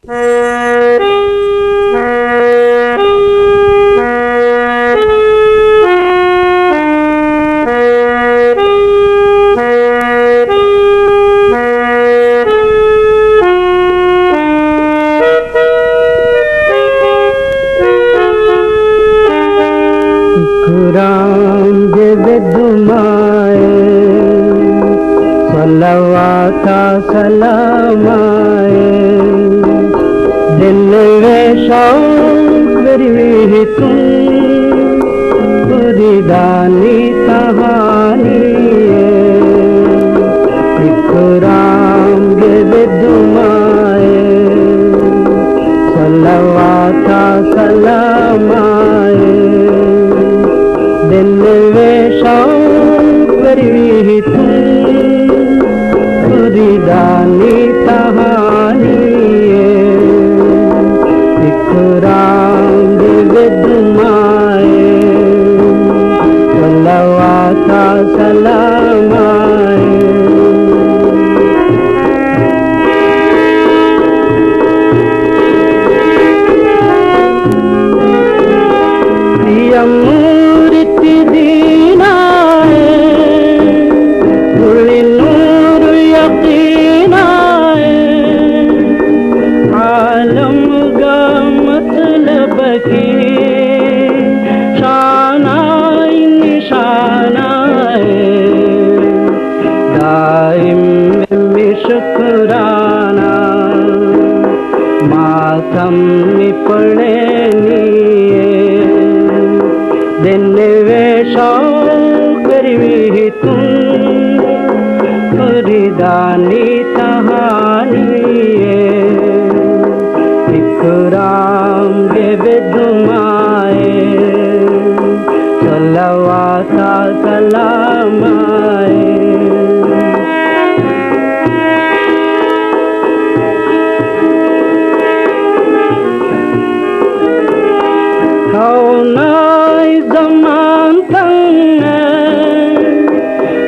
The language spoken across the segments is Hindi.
खुराम दुमाए सलवाता सलामाए दिल वे शौक बरी तुम पूरी दानी कहानी खुराम दुमाए सलवाता सलामाए दिल वे शौक बरी तुम पूरी दानी कहानी खुराम दुमाए सलवाता सलामाए मूर्ति दीनाए गुली नूर यकीनाए आलम का मतलब की शानाए निशानाए दाइम में शुक्राना मातम में पड़े दिन वे शौक बरी तुम पूरी दानी कहानी खुराम दुमाए सलवाता सलामाए ज़मान तंग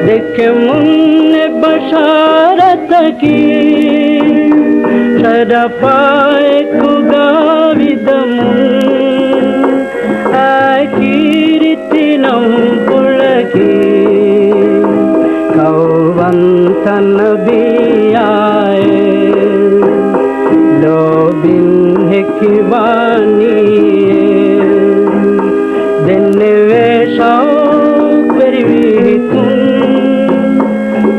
देखे मुन्ने बशारत की शरफाए कुगाविदमु कीर्तिनं पुलकी कौवंत नबियाए लोबिन हिकवानी दिन वे शौक बरी तुम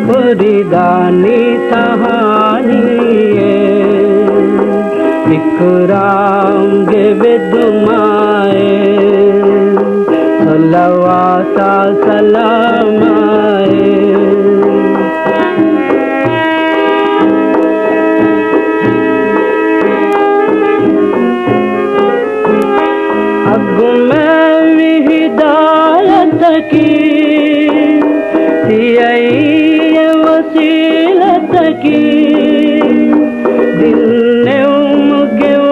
पूरी दानी कहानी खुराम दुमाए सलवाता सलामाए अगु में हिदायत की वसीलत की दिन उमगवालमिन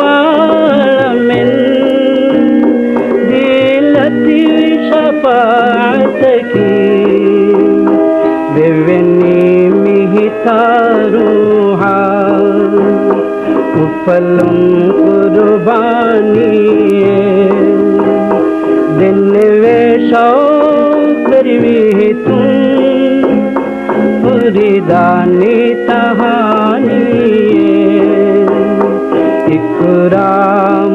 दिलती शफाअत की बेवनी मिहितारूहा उफलुम कुर्बानी दिन वे शौक बरी तुम पूरी दानी कहानी खुराम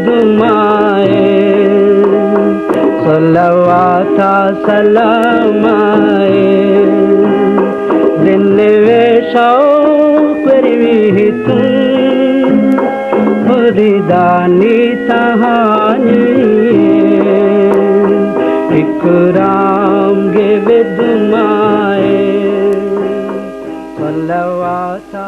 दुमाए सलवाता सलामाए दिन वे शौक बरी तुम पूरी दानी कहानी खुराम दुमाए सलवाता